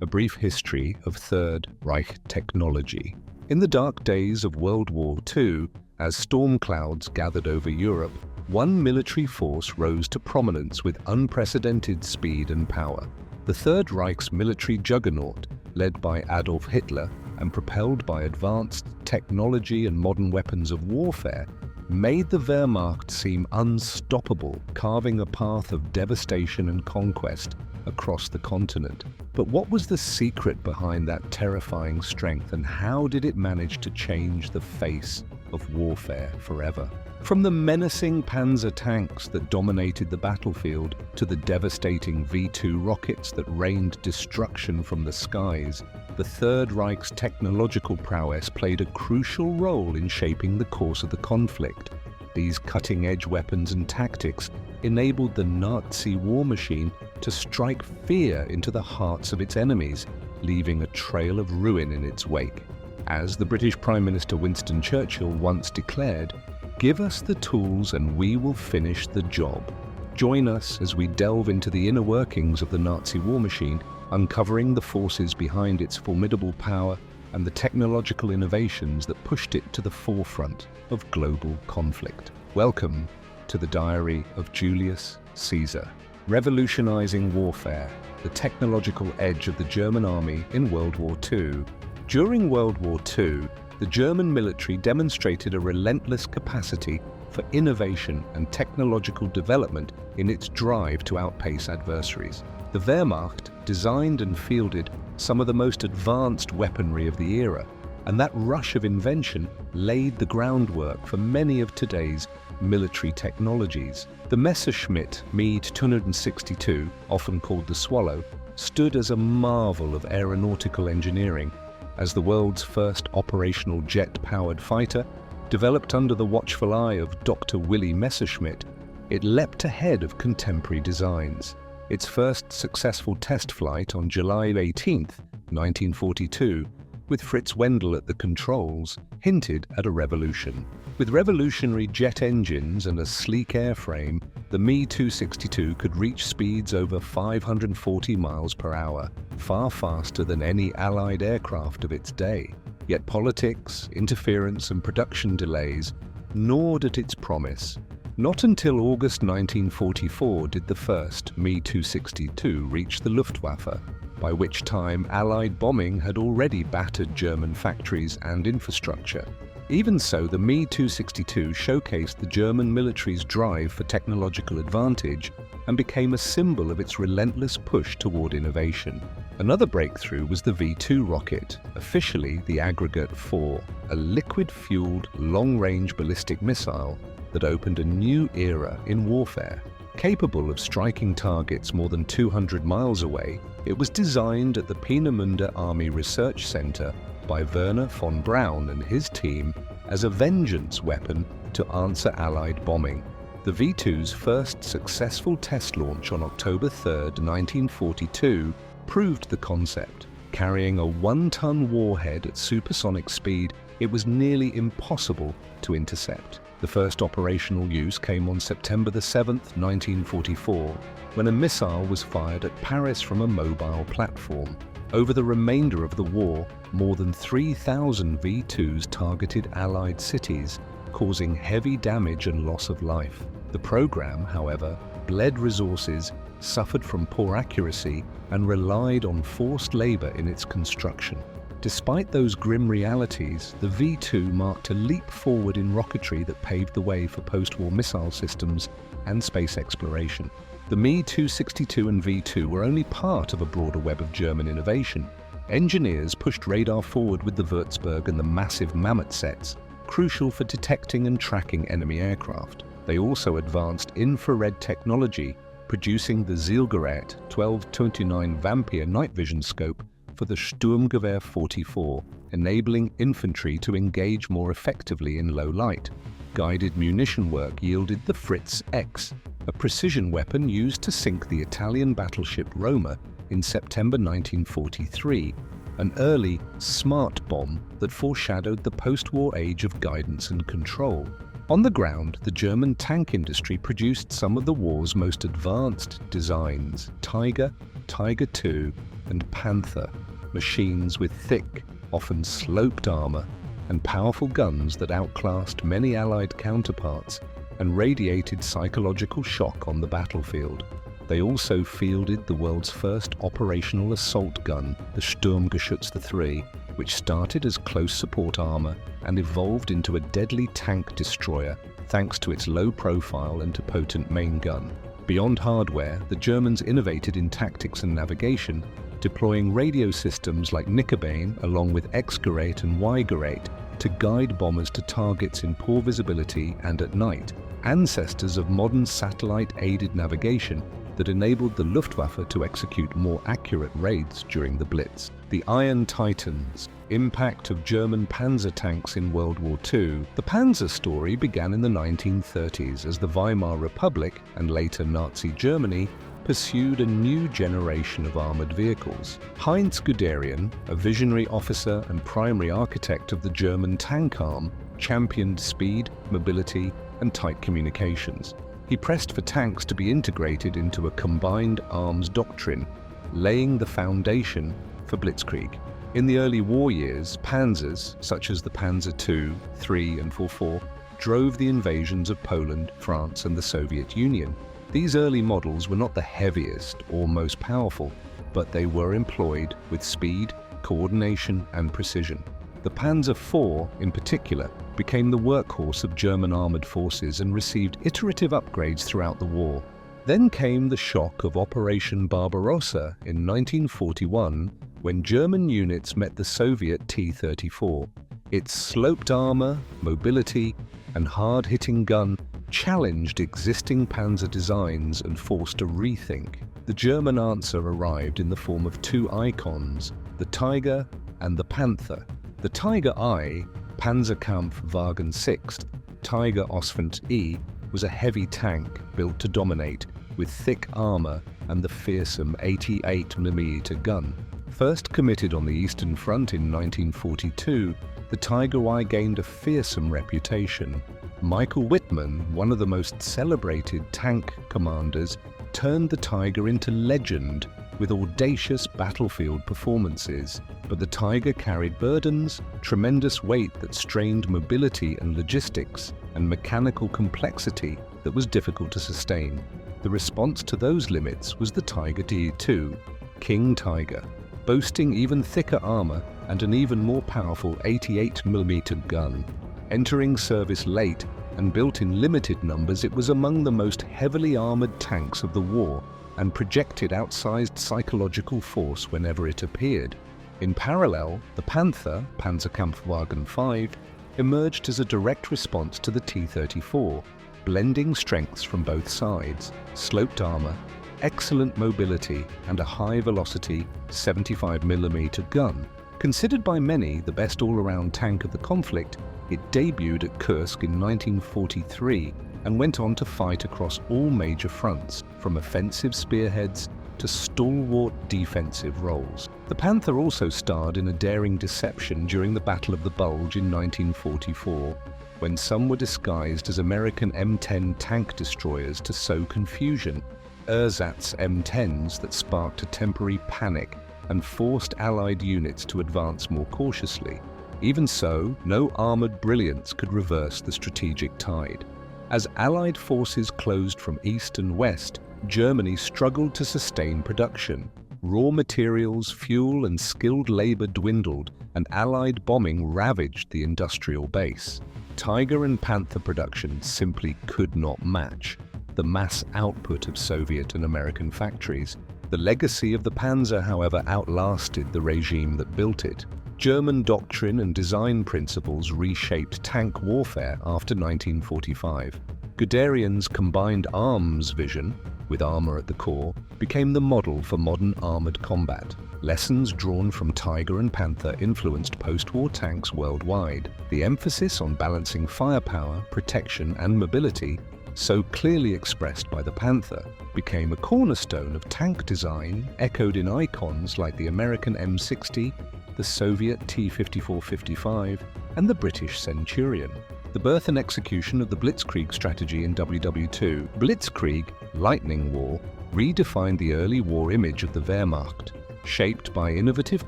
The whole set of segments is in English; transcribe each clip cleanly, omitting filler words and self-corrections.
a brief history of Third Reich technology. In the dark days of World War II, as storm clouds gathered over Europe, one military force rose to prominence with unprecedented speed and power. The Third Reich's military juggernaut, led by Adolf Hitler and propelled by advanced technology and modern weapons of warfare, made the Wehrmacht seem unstoppable, carving a path of devastation and conquest across the continent. But what was the secret behind that terrifying strength, and how did it manage to change the face of warfare forever? From the menacing Panzer tanks that dominated the battlefield to the devastating V-2 rockets that rained destruction from the skies, the Third Reich's technological prowess played a crucial role in shaping the course of the conflict. These cutting-edge weapons and tactics enabled the Nazi war machine to strike fear into the hearts of its enemies, leaving a trail of ruin in its wake. As the British Prime Minister Winston Churchill once declared, "Give us the tools and we will finish the job." Join us as we delve into the inner workings of the Nazi war machine, uncovering the forces behind its formidable power and the technological innovations that pushed it to the forefront of global conflict. Welcome to the Diary of Julius Caesar, revolutionizing warfare, the technological edge of the German army in World War II. During World War II, the German military demonstrated a relentless capacity for innovation and technological development in its drive to outpace adversaries. The Wehrmacht designed and fielded some of the most advanced weaponry of the era, and that rush of invention laid the groundwork for many of today's military technologies. The Messerschmitt Meade 262, often called the Swallow, stood as a marvel of aeronautical engineering. As the world's first operational jet-powered fighter, developed under the watchful eye of Dr. Willy Messerschmitt, it leapt ahead of contemporary designs. Its first successful test flight on July 18, 1942, with Fritz Wendel at the controls, hinted at a revolution. With revolutionary jet engines and a sleek airframe, the Me 262 could reach speeds over 540 miles per hour, far faster than any Allied aircraft of its day. Yet politics, interference, and production delays gnawed at its promise. Not until August 1944 did the first Me 262 reach the Luftwaffe, by which time Allied bombing had already battered German factories and infrastructure. Even so, the Me 262 showcased the German military's drive for technological advantage and became a symbol of its relentless push toward innovation. Another breakthrough was the V-2 rocket, officially the Aggregate 4, a liquid-fueled, long-range ballistic missile that opened a new era in warfare. Capable of striking targets more than 200 miles away, it was designed at the Peenemünde Army Research Center by Werner von Braun and his team as a vengeance weapon to answer Allied bombing. The V-2's first successful test launch on October 3, 1942, proved the concept. Carrying a 1-ton warhead at supersonic speed, it was nearly impossible to intercept. The first operational use came on September 7, 1944, when a missile was fired at Paris from a mobile platform. Over the remainder of the war, more than 3,000 V-2s targeted Allied cities, causing heavy damage and loss of life. The program, however, bled resources, suffered from poor accuracy, and relied on forced labor in its construction. Despite those grim realities, the V-2 marked a leap forward in rocketry that paved the way for post-war missile systems and space exploration. The Me 262 and V-2 were only part of a broader web of German innovation. Engineers pushed radar forward with the Würzburg and the massive Mammoth sets, crucial for detecting and tracking enemy aircraft. They also advanced infrared technology, producing the Zielgerät 1229 Vampire night vision scope for the Sturmgewehr 44, enabling infantry to engage more effectively in low light. Guided munition work yielded the Fritz X, a precision weapon used to sink the Italian battleship Roma in September 1943, an early, smart bomb that foreshadowed the post-war age of guidance and control. On the ground, the German tank industry produced some of the war's most advanced designs: Tiger, Tiger II, and Panther, machines with thick, often sloped armor and powerful guns that outclassed many Allied counterparts and radiated psychological shock on the battlefield. They also fielded the world's first operational assault gun, the Sturmgeschütz III, which started as close support armor and evolved into a deadly tank destroyer thanks to its low profile and to potent main gun. Beyond hardware, the Germans innovated in tactics and navigation, deploying radio systems like Knickebein along with X-Gerät and Y-Gerät to guide bombers to targets in poor visibility and at night, ancestors of modern satellite-aided navigation that enabled the Luftwaffe to execute more accurate raids during the Blitz. The Iron Titans, impact of German panzer tanks in World War II. The Panzer story began in the 1930s as the Weimar Republic, and later Nazi Germany, pursued a new generation of armored vehicles. Heinz Guderian, a visionary officer and primary architect of the German tank arm, championed speed, mobility, and tight communications. He pressed for tanks to be integrated into a combined arms doctrine, laying the foundation for Blitzkrieg. In the early war years, Panzers, such as the Panzer II, III, and IV, drove the invasions of Poland, France, and the Soviet Union. These early models were not the heaviest or most powerful, but they were employed with speed, coordination, and precision. The Panzer IV, in particular, became the workhorse of German armored forces and received iterative upgrades throughout the war. Then came the shock of Operation Barbarossa in 1941, when German units met the Soviet T-34. Its sloped armor, mobility, and hard-hitting gun challenged existing panzer designs and forced a rethink. The German answer arrived in the form of two icons, the Tiger and the Panther. The Tiger I, Panzerkampfwagen 6, Tiger Oswent E, was a heavy tank built to dominate, with thick armor and the fearsome 88mm gun. First committed on the Eastern Front in 1942, the Tiger I gained a fearsome reputation. Michael Wittmann, one of the most celebrated tank commanders, turned the Tiger into legend with audacious battlefield performances. But the Tiger carried burdens, tremendous weight that strained mobility and logistics, and mechanical complexity that was difficult to sustain. The response to those limits was the Tiger D2, King Tiger, boasting even thicker armor and an even more powerful 88mm gun. Entering service late and built in limited numbers, it was among the most heavily armored tanks of the war and projected outsized psychological force whenever it appeared. In parallel, the Panther, Panzerkampfwagen 5, emerged as a direct response to the T-34, blending strengths from both sides: sloped armor, excellent mobility, and a high-velocity 75mm gun. Considered by many the best all-around tank of the conflict, it debuted at Kursk in 1943 and went on to fight across all major fronts, from offensive spearheads to stalwart defensive roles. The Panther also starred in a daring deception during the Battle of the Bulge in 1944, when some were disguised as American M10 tank destroyers to sow confusion. Ersatz M10s that sparked a temporary panic and forced Allied units to advance more cautiously. Even so, no armored brilliance could reverse the strategic tide. As Allied forces closed from east and west, Germany struggled to sustain production. Raw materials, fuel, and skilled labor dwindled, and Allied bombing ravaged the industrial base. Tiger and Panther production simply could not match the mass output of Soviet and American factories. The legacy of the Panzer, however, outlasted the regime that built it. German doctrine and design principles reshaped tank warfare after 1945. Guderian's combined arms vision, with armor at the core, became the model for modern armored combat. Lessons drawn from Tiger and Panther influenced post-war tanks worldwide. The emphasis on balancing firepower, protection, and mobility, so clearly expressed by the Panther, became a cornerstone of tank design, echoed in icons like the American M60, the Soviet T-54-55, and the British Centurion. the birth and execution of the Blitzkrieg strategy in WWII. Blitzkrieg, lightning war, redefined the early war image of the Wehrmacht. Shaped by innovative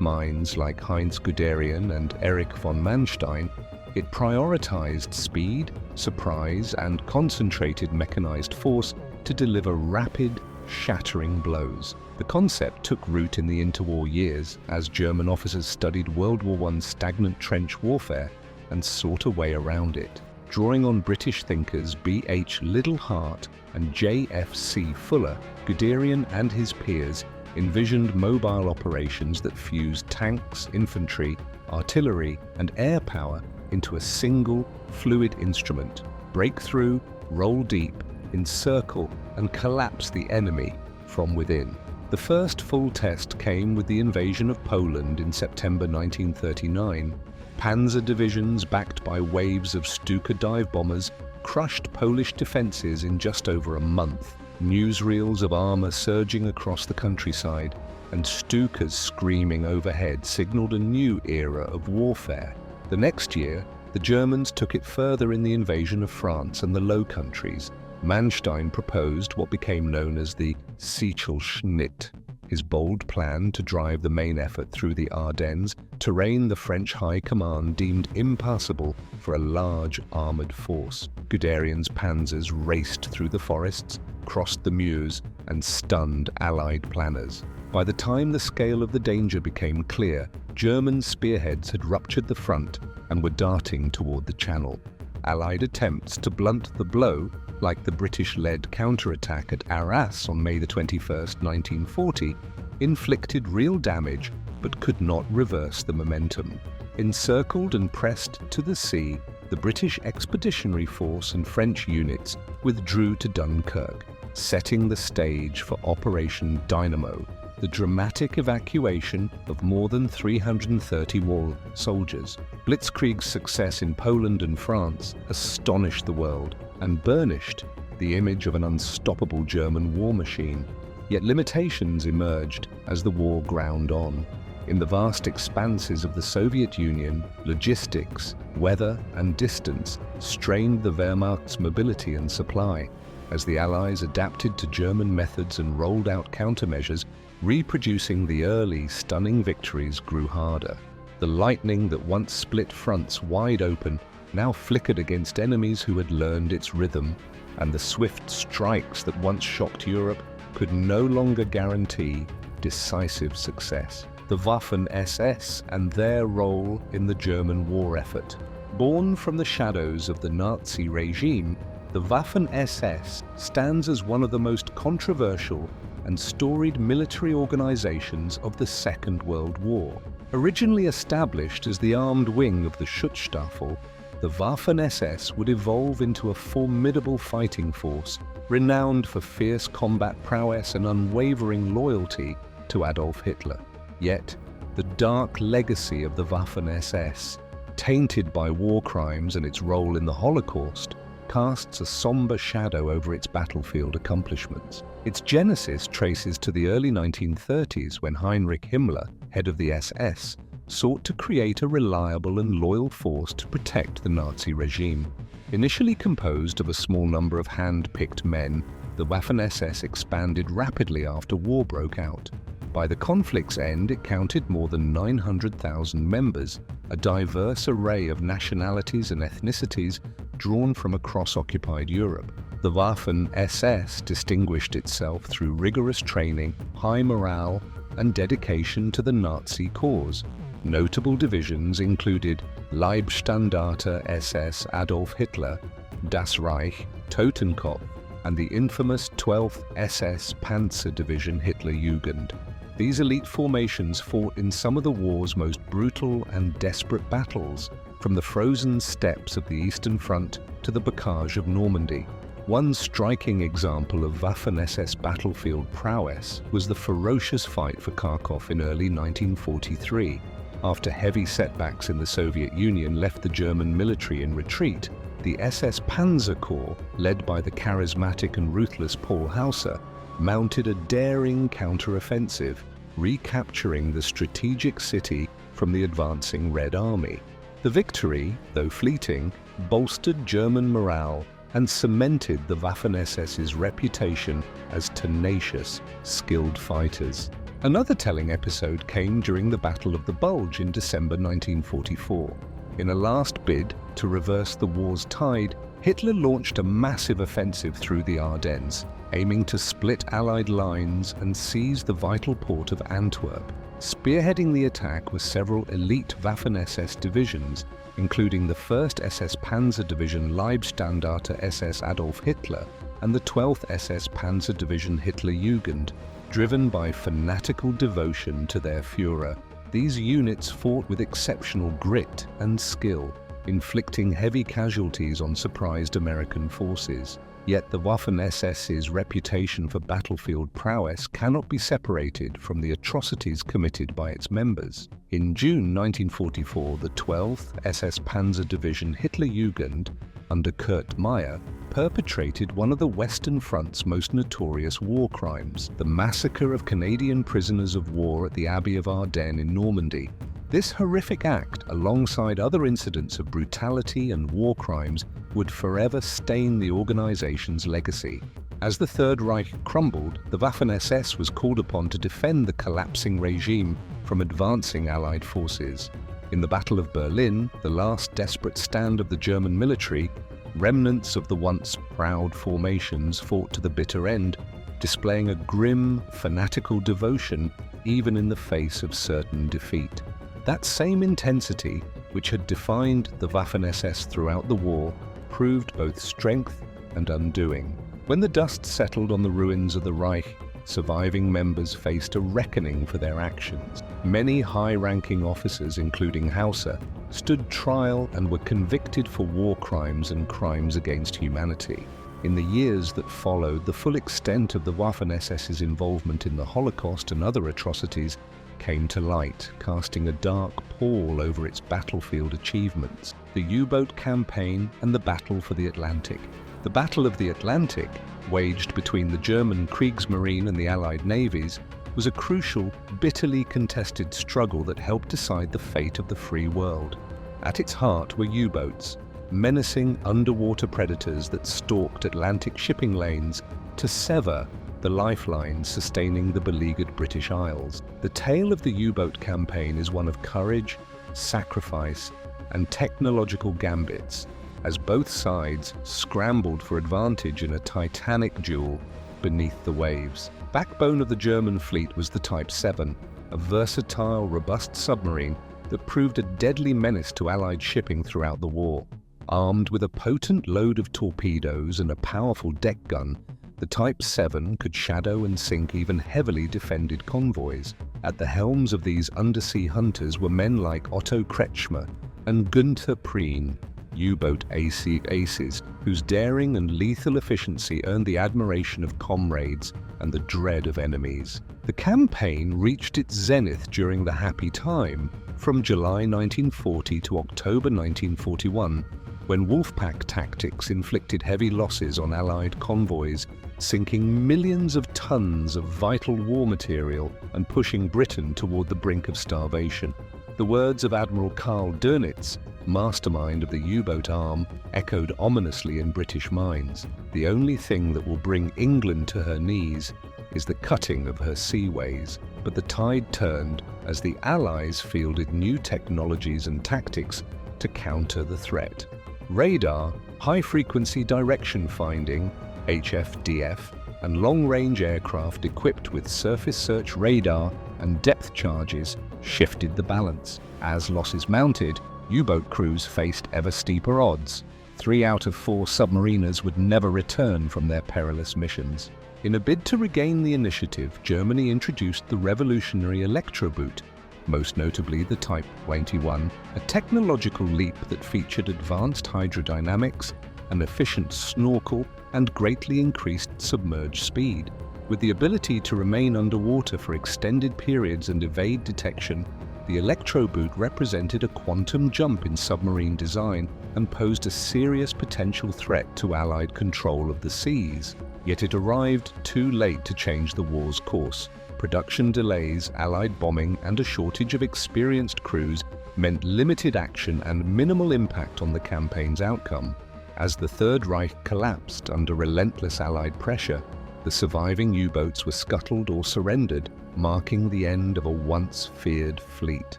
minds like Heinz Guderian and Erich von Manstein, it prioritized speed, surprise, and concentrated mechanized force to deliver rapid, shattering blows. The concept took root in the interwar years as German officers studied World War I's stagnant trench warfare and sought a way around it. Drawing on British thinkers B.H. Liddell-Hart and J.F.C. Fuller, Guderian and his peers envisioned mobile operations that fused tanks, infantry, artillery, and air power into a single, fluid instrument. Break through, roll deep, encircle, and collapse the enemy from within. The first full test came with the invasion of Poland in September 1939. Panzer divisions backed by waves of Stuka dive bombers crushed Polish defenses in just over a month. Newsreels of armor surging across the countryside and Stukas screaming overhead signaled a new era of warfare. The next year, the Germans took it further in the invasion of France and the Low Countries. Manstein proposed what became known as the Sichelschnitt, his bold plan to drive the main effort through the Ardennes, terrain the French High Command deemed impassable for a large armored force. Guderian's panzers raced through the forests, crossed the Meuse, and stunned Allied planners. By the time the scale of the danger became clear, German spearheads had ruptured the front and were darting toward the Channel. Allied attempts to blunt the blow, like the British-led counterattack at Arras on May 21, 1940, inflicted real damage but could not reverse the momentum. Encircled and pressed to the sea, the British Expeditionary Force and French units withdrew to Dunkirk, setting the stage for Operation Dynamo, the dramatic evacuation of more than 330 war soldiers. Blitzkrieg's success in Poland and France astonished the world and burnished the image of an unstoppable German war machine. Yet limitations emerged as the war ground on. In the vast expanses of the Soviet Union, logistics, weather, and distance strained the Wehrmacht's mobility and supply. As the Allies adapted to German methods and rolled out countermeasures, reproducing the early, stunning victories grew harder. The lightning that once split fronts wide open now flickered against enemies who had learned its rhythm, and the swift strikes that once shocked Europe could no longer guarantee decisive success. The Waffen-SS and their role in the German war effort. Born from the shadows of the Nazi regime, the Waffen-SS stands as one of the most controversial and storied military organizations of the Second World War. Originally established as the armed wing of the Schutzstaffel, the Waffen-SS would evolve into a formidable fighting force, renowned for fierce combat prowess and unwavering loyalty to Adolf Hitler. Yet, the dark legacy of the Waffen-SS, tainted by war crimes and its role in the Holocaust, casts a somber shadow over its battlefield accomplishments. Its genesis traces to the early 1930s when Heinrich Himmler, head of the SS, sought to create a reliable and loyal force to protect the Nazi regime. Initially composed of a small number of hand-picked men, the Waffen-SS expanded rapidly after war broke out. By the conflict's end, it counted more than 900,000 members, a diverse array of nationalities and ethnicities drawn from across occupied Europe. The Waffen-SS distinguished itself through rigorous training, high morale, and dedication to the Nazi cause. Notable divisions included Leibstandarte SS Adolf Hitler, Das Reich, Totenkopf, and the infamous 12th SS Panzer Division Hitlerjugend. These elite formations fought in some of the war's most brutal and desperate battles, from the frozen steppes of the Eastern Front to the Bocage of Normandy. One striking example of Waffen-SS battlefield prowess was the ferocious fight for Kharkov in early 1943. After heavy setbacks in the Soviet Union left the German military in retreat, the SS Panzer Corps, led by the charismatic and ruthless Paul Hauser, mounted a daring counter-offensive, recapturing the strategic city from the advancing Red Army. The victory, though fleeting, bolstered German morale and cemented the Waffen-SS's reputation as tenacious, skilled fighters. Another telling episode came during the Battle of the Bulge in December 1944. In a last bid to reverse the war's tide, Hitler launched a massive offensive through the Ardennes, aiming to split Allied lines and seize the vital port of Antwerp. Spearheading the attack were several elite Waffen-SS divisions, including the 1st SS Panzer Division Leibstandarte SS Adolf Hitler and the 12th SS Panzer Division Hitlerjugend. Driven by fanatical devotion to their Führer, these units fought with exceptional grit and skill, inflicting heavy casualties on surprised American forces. Yet the Waffen-SS's reputation for battlefield prowess cannot be separated from the atrocities committed by its members. In June 1944, the 12th SS Panzer Division Hitlerjugend, under Kurt Meyer, perpetrated one of the Western Front's most notorious war crimes, the massacre of Canadian prisoners of war at the Abbey of Ardennes in Normandy. This horrific act, alongside other incidents of brutality and war crimes, would forever stain the organization's legacy. As the Third Reich crumbled, the Waffen-SS was called upon to defend the collapsing regime from advancing Allied forces. In the Battle of Berlin, the last desperate stand of the German military, remnants of the once proud formations fought to the bitter end, displaying a grim, fanatical devotion even in the face of certain defeat. That same intensity, which had defined the Waffen-SS throughout the war, proved both strength and undoing. When the dust settled on the ruins of the Reich, surviving members faced a reckoning for their actions. Many high-ranking officers, including Hauser, stood trial and were convicted for war crimes and crimes against humanity. In the years that followed, the full extent of the Waffen-SS's involvement in the Holocaust and other atrocities came to light, casting a dark pall over its battlefield achievements, the U-boat campaign and the Battle for the Atlantic. The Battle of the Atlantic, waged between the German Kriegsmarine and the Allied navies, was a crucial, bitterly contested struggle that helped decide the fate of the free world. At its heart were U-boats, menacing underwater predators that stalked Atlantic shipping lanes to sever the lifelines sustaining the beleaguered British Isles. The tale of the U-boat campaign is one of courage, sacrifice, and technological gambits, as both sides scrambled for advantage in a titanic duel beneath the waves. Backbone of the German fleet was the Type 7, a versatile, robust submarine that proved a deadly menace to Allied shipping throughout the war. Armed with a potent load of torpedoes and a powerful deck gun, the Type 7 could shadow and sink even heavily defended convoys. At the helms of these undersea hunters were men like Otto Kretschmer and Günther Prien, U-boat aces, whose daring and lethal efficiency earned the admiration of comrades and the dread of enemies. The campaign reached its zenith during the Happy Time, from July 1940 to October 1941, when Wolfpack tactics inflicted heavy losses on Allied convoys, sinking millions of tons of vital war material and pushing Britain toward the brink of starvation. The words of Admiral Karl Dönitz, mastermind of the U-boat arm, echoed ominously in British minds. The only thing that will bring England to her knees is the cutting of her seaways. But the tide turned as the Allies fielded new technologies and tactics to counter the threat. Radar, high-frequency direction finding, HFDF, and long-range aircraft equipped with surface search radar and depth charges shifted the balance. As losses mounted, U-boat crews faced ever steeper odds. 3 out of 4 submariners would never return from their perilous missions. In a bid to regain the initiative, Germany introduced the revolutionary Electroboot, most notably the Type 21, a technological leap that featured advanced hydrodynamics, an efficient snorkel, and greatly increased submerged speed. With the ability to remain underwater for extended periods and evade detection, the Electroboot represented a quantum jump in submarine design and posed a serious potential threat to Allied control of the seas. Yet it arrived too late to change the war's course. Production delays, Allied bombing, and a shortage of experienced crews meant limited action and minimal impact on the campaign's outcome. As the Third Reich collapsed under relentless Allied pressure, the surviving U-boats were scuttled or surrendered, marking the end of a once feared fleet.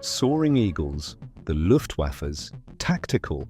Soaring eagles, the Luftwaffe's tactical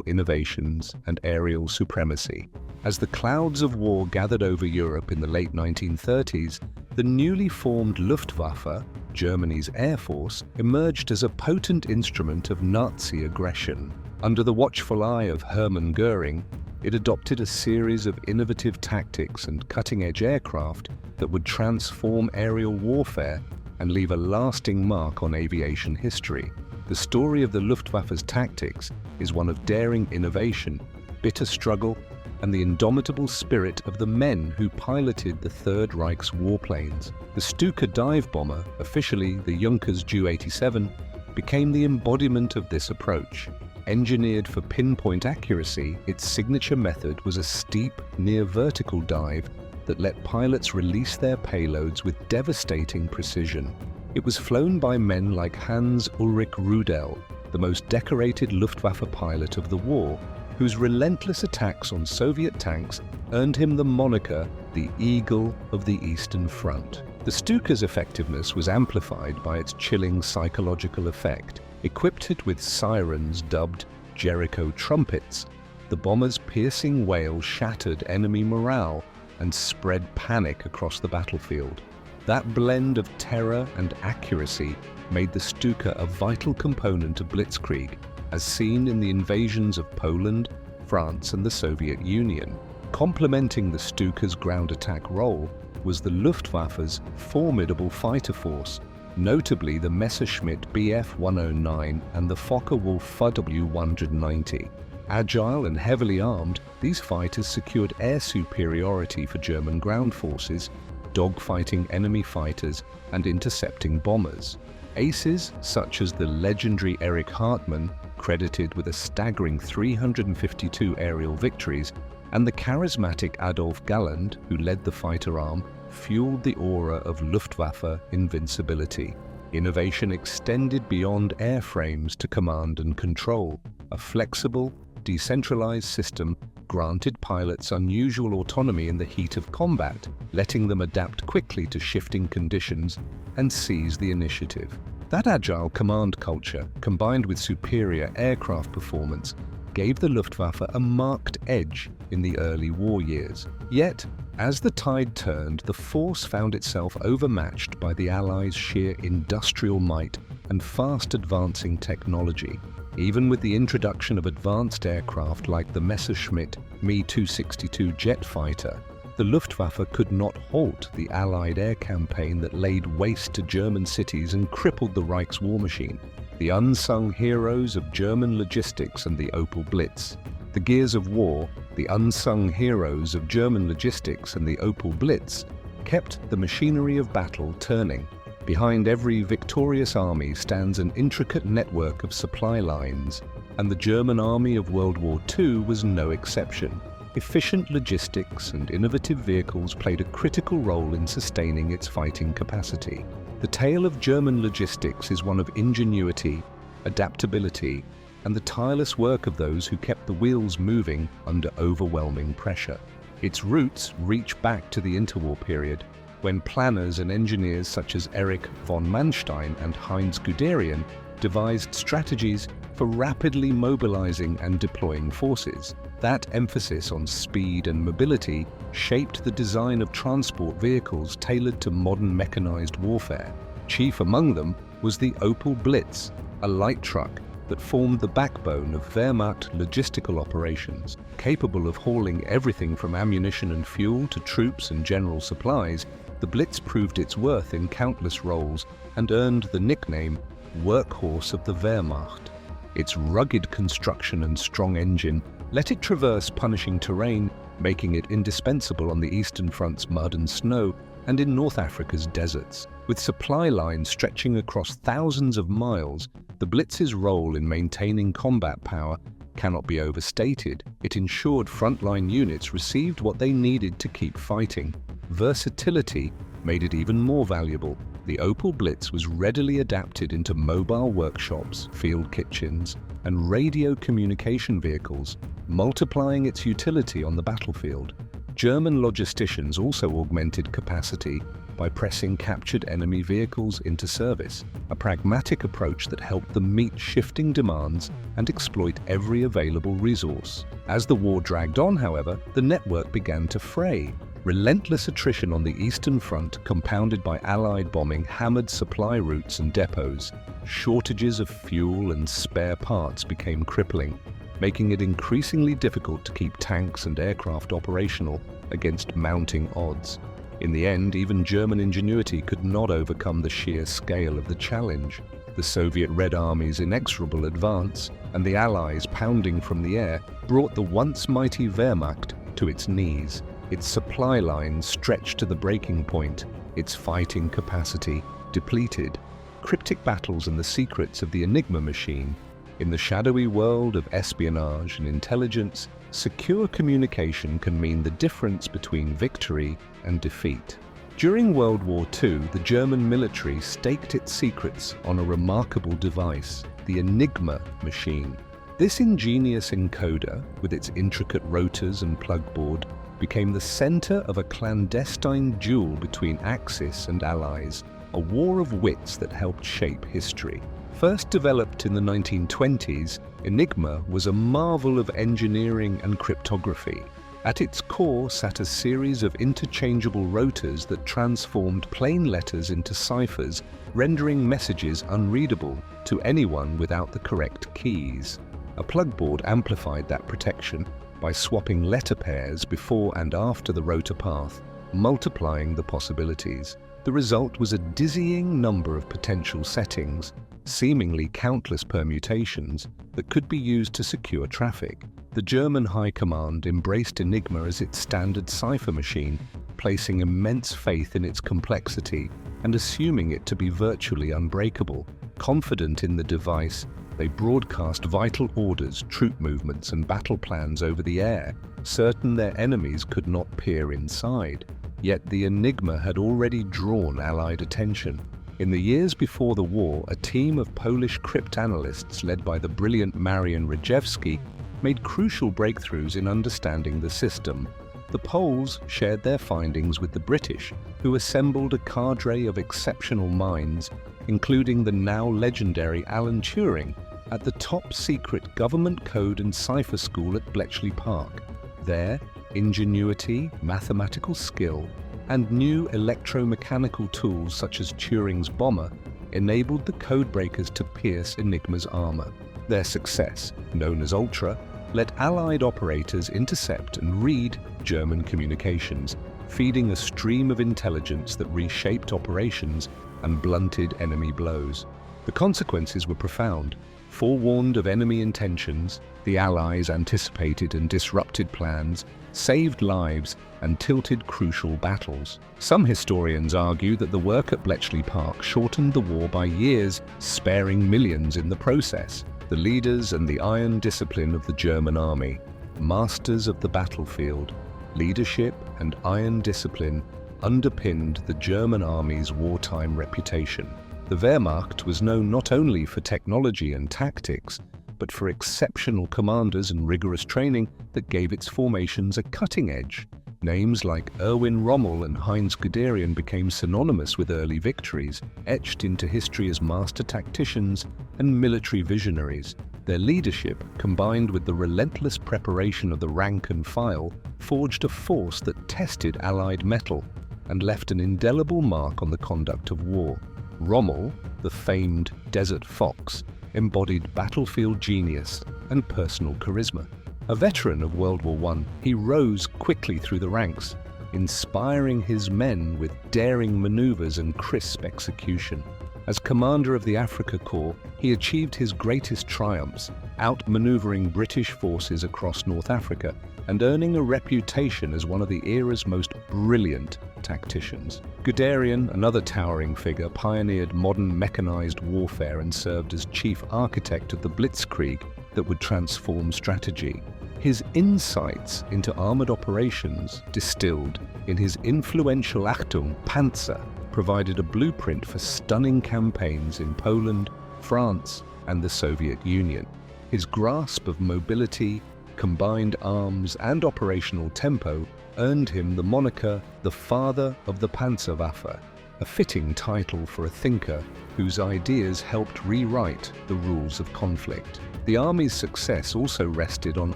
innovations and aerial supremacy. As the clouds of war gathered over Europe in the late 1930s, the newly formed Luftwaffe, Germany's air force, emerged as a potent instrument of Nazi aggression. Under the watchful eye of Hermann Göring, it adopted a series of innovative tactics and cutting-edge aircraft that would transform aerial warfare and leave a lasting mark on aviation history. The story of the Luftwaffe's tactics is one of daring innovation, bitter struggle, and the indomitable spirit of the men who piloted the Third Reich's warplanes. The Stuka dive bomber, officially the Junkers Ju-87, became the embodiment of this approach. Engineered for pinpoint accuracy, its signature method was a steep, near-vertical dive that let pilots release their payloads with devastating precision. It was flown by men like Hans-Ulrich Rudel, the most decorated Luftwaffe pilot of the war, whose relentless attacks on Soviet tanks earned him the moniker the Eagle of the Eastern Front. The Stuka's effectiveness was amplified by its chilling psychological effect. Equipped with sirens dubbed Jericho trumpets, the bomber's piercing wail shattered enemy morale and spread panic across the battlefield. That blend of terror and accuracy made the Stuka a vital component of Blitzkrieg, as seen in the invasions of Poland, France, and the Soviet Union. Complementing the Stuka's ground attack role was the Luftwaffe's formidable fighter force, notably the Messerschmitt Bf 109 and the Focke-Wulf W190. Agile and heavily armed, these fighters secured air superiority for German ground forces, dogfighting enemy fighters and intercepting bombers. Aces such as the legendary Erich Hartmann, credited with a staggering 352 aerial victories, and the charismatic Adolf Galland, who led the fighter arm, fueled the aura of Luftwaffe invincibility. Innovation extended beyond airframes to command and control. A flexible, decentralized system granted pilots unusual autonomy in the heat of combat, letting them adapt quickly to shifting conditions and seize the initiative. That agile command culture, combined with superior aircraft performance, gave the Luftwaffe a marked edge in the early war years. Yet, as the tide turned, the force found itself overmatched by the Allies' sheer industrial might and fast-advancing technology. Even with the introduction of advanced aircraft like the Messerschmitt Me-262 jet fighter, the Luftwaffe could not halt the Allied air campaign that laid waste to German cities and crippled the Reich's war machine. The unsung heroes of German logistics and the Opel Blitz. The gears of war, the unsung heroes of German logistics and the Opel Blitz, kept the machinery of battle turning. Behind every victorious army stands an intricate network of supply lines, and the German army of World War II was no exception. Efficient logistics and innovative vehicles played a critical role in sustaining its fighting capacity. The tale of German logistics is one of ingenuity, adaptability, and the tireless work of those who kept the wheels moving under overwhelming pressure. Its roots reach back to the interwar period, when planners and engineers such as Erich von Manstein and Heinz Guderian devised strategies for rapidly mobilizing and deploying forces. That emphasis on speed and mobility shaped the design of transport vehicles tailored to modern mechanized warfare. Chief among them was the Opel Blitz, a light truck that formed the backbone of Wehrmacht logistical operations. Capable of hauling everything from ammunition and fuel to troops and general supplies, the Blitz proved its worth in countless roles and earned the nickname Workhorse of the Wehrmacht. Its rugged construction and strong engine let it traverse punishing terrain, making it indispensable on the Eastern Front's mud and snow and in North Africa's deserts. With supply lines stretching across thousands of miles, the Blitz's role in maintaining combat power cannot be overstated. It ensured frontline units received what they needed to keep fighting. Versatility made it even more valuable. The Opel Blitz was readily adapted into mobile workshops, field kitchens, and radio communication vehicles, multiplying its utility on the battlefield. German logisticians also augmented capacity by pressing captured enemy vehicles into service, a pragmatic approach that helped them meet shifting demands and exploit every available resource. As the war dragged on, however, the network began to fray. Relentless attrition on the Eastern Front, compounded by Allied bombing, hammered supply routes and depots. Shortages of fuel and spare parts became crippling, making it increasingly difficult to keep tanks and aircraft operational against mounting odds. In the end, even German ingenuity could not overcome the sheer scale of the challenge. The Soviet Red Army's inexorable advance and the Allies pounding from the air brought the once mighty Wehrmacht to its knees. Its supply lines stretched to the breaking point, its fighting capacity depleted. Cryptic battles and the secrets of the Enigma machine. In the shadowy world of espionage and intelligence, secure communication can mean the difference between victory and defeat. During World War II, the German military staked its secrets on a remarkable device, the Enigma machine. This ingenious encoder, with its intricate rotors and plugboard, became the center of a clandestine duel between Axis and Allies, a war of wits that helped shape history. First developed in the 1920s, Enigma was a marvel of engineering and cryptography. At its core sat a series of interchangeable rotors that transformed plain letters into ciphers, rendering messages unreadable to anyone without the correct keys. A plugboard amplified that protection by swapping letter pairs before and after the rotor path, multiplying the possibilities. The result was a dizzying number of potential settings, seemingly countless permutations that could be used to secure traffic. The German High Command embraced Enigma as its standard cipher machine, placing immense faith in its complexity and assuming it to be virtually unbreakable. Confident in the device, they broadcast vital orders, troop movements, and battle plans over the air, certain their enemies could not peer inside. Yet the Enigma had already drawn Allied attention. In the years before the war, a team of Polish cryptanalysts led by the brilliant Marian Rejewski made crucial breakthroughs in understanding the system. The Poles shared their findings with the British, who assembled a cadre of exceptional minds, including the now legendary Alan Turing, at the top-secret government code and cipher school at Bletchley Park. There, ingenuity, mathematical skill, and new electromechanical tools such as Turing's bomber enabled the codebreakers to pierce Enigma's armor. Their success, known as Ultra, let Allied operators intercept and read German communications, feeding a stream of intelligence that reshaped operations and blunted enemy blows. The consequences were profound. Forewarned of enemy intentions, the Allies anticipated and disrupted plans, saved lives, and tilted crucial battles. Some historians argue that the work at Bletchley Park shortened the war by years, sparing millions in the process. The leaders and the iron discipline of the German army, masters of the battlefield, leadership and iron discipline underpinned the German army's wartime reputation. The Wehrmacht was known not only for technology and tactics, but for exceptional commanders and rigorous training that gave its formations a cutting edge. Names like Erwin Rommel and Heinz Guderian became synonymous with early victories, etched into history as master tacticians and military visionaries. Their leadership, combined with the relentless preparation of the rank and file, forged a force that tested Allied mettle and left an indelible mark on the conduct of war. Rommel, the famed Desert Fox, embodied battlefield genius and personal charisma. A veteran of World War I, he rose quickly through the ranks, inspiring his men with daring maneuvers and crisp execution. As commander of the Africa Corps, he achieved his greatest triumphs, outmaneuvering British forces across North Africa and earning a reputation as one of the era's most brilliant tacticians. Guderian, another towering figure, pioneered modern mechanized warfare and served as chief architect of the Blitzkrieg that would transform strategy. His insights into armored operations, distilled in his influential Achtung, Panzer, provided a blueprint for stunning campaigns in Poland, France, and the Soviet Union. His grasp of mobility, combined arms, and operational tempo earned him the moniker the Father of the Panzerwaffe, a fitting title for a thinker whose ideas helped rewrite the rules of conflict. The army's success also rested on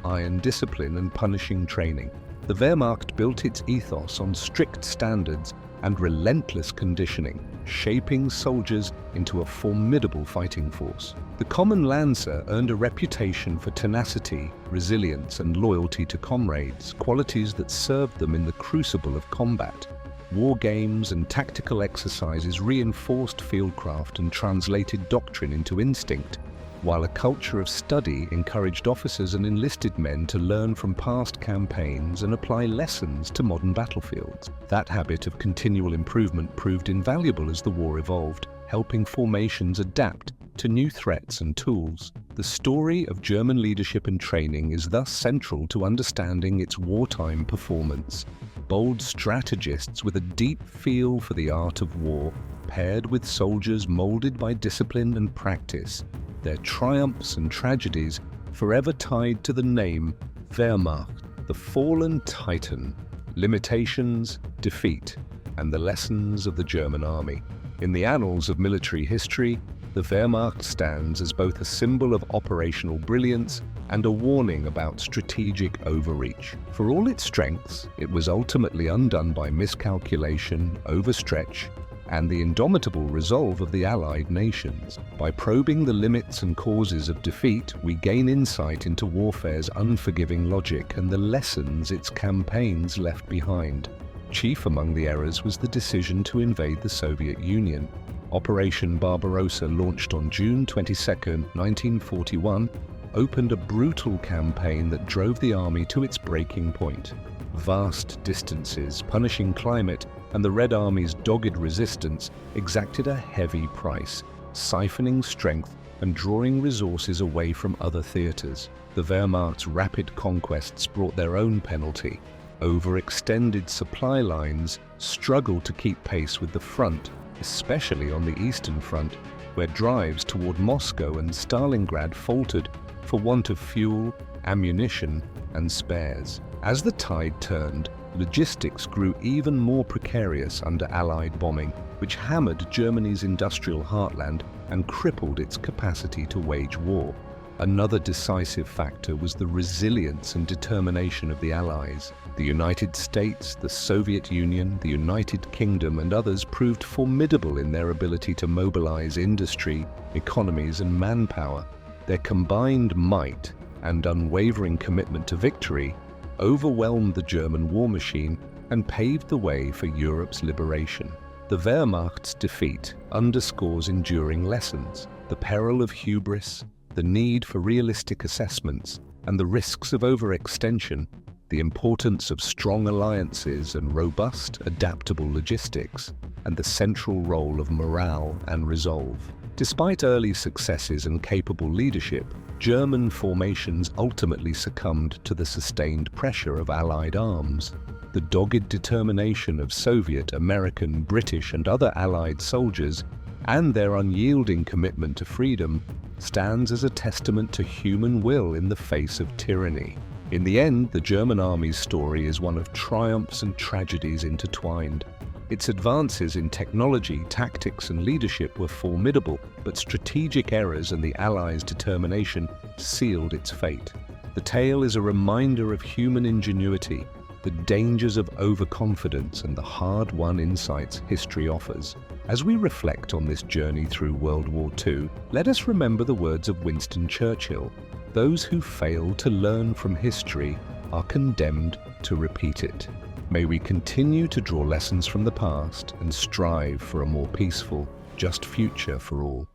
iron discipline and punishing training. The Wehrmacht built its ethos on strict standards and relentless conditioning, shaping soldiers into a formidable fighting force. The common Lancer earned a reputation for tenacity, resilience, and loyalty to comrades, qualities that served them in the crucible of combat. War games and tactical exercises reinforced fieldcraft and translated doctrine into instinct, while a culture of study encouraged officers and enlisted men to learn from past campaigns and apply lessons to modern battlefields. That habit of continual improvement proved invaluable as the war evolved, helping formations adapt to new threats and tools. The story of German leadership and training is thus central to understanding its wartime performance. Bold strategists with a deep feel for the art of war, paired with soldiers molded by discipline and practice, their triumphs and tragedies forever tied to the name Wehrmacht, the fallen titan, limitations, defeat, and the lessons of the German army. In the annals of military history, the Wehrmacht stands as both a symbol of operational brilliance and a warning about strategic overreach. For all its strengths, it was ultimately undone by miscalculation, overstretch, and the indomitable resolve of the Allied nations. By probing the limits and causes of defeat, we gain insight into warfare's unforgiving logic and the lessons its campaigns left behind. Chief among the errors was the decision to invade the Soviet Union. Operation Barbarossa, launched on June 22, 1941, opened a brutal campaign that drove the army to its breaking point. Vast distances, punishing climate, and the Red Army's dogged resistance exacted a heavy price, siphoning strength and drawing resources away from other theaters. The Wehrmacht's rapid conquests brought their own penalty. Overextended supply lines struggled to keep pace with the front, especially on the Eastern Front, where drives toward Moscow and Stalingrad faltered for want of fuel, ammunition, and spares. As the tide turned, logistics grew even more precarious under Allied bombing, which hammered Germany's industrial heartland and crippled its capacity to wage war. Another decisive factor was the resilience and determination of the Allies. The United States, the Soviet Union, the United Kingdom, and others proved formidable in their ability to mobilize industry, economies, and manpower. Their combined might and unwavering commitment to victory overwhelmed the German war machine and paved the way for Europe's liberation. The Wehrmacht's defeat underscores enduring lessons: the peril of hubris, the need for realistic assessments, and the risks of overextension, the importance of strong alliances and robust, adaptable logistics, and the central role of morale and resolve. Despite early successes and capable leadership, German formations ultimately succumbed to the sustained pressure of Allied arms. The dogged determination of Soviet, American, British, and other Allied soldiers, and their unyielding commitment to freedom, stands as a testament to human will in the face of tyranny. In the end, the German army's story is one of triumphs and tragedies intertwined. Its advances in technology, tactics, and leadership were formidable, but strategic errors and the Allies' determination sealed its fate. The tale is a reminder of human ingenuity, the dangers of overconfidence, and the hard-won insights history offers. As we reflect on this journey through World War II, let us remember the words of Winston Churchill: "Those who fail to learn from history are condemned to repeat it." May we continue to draw lessons from the past and strive for a more peaceful, just future for all.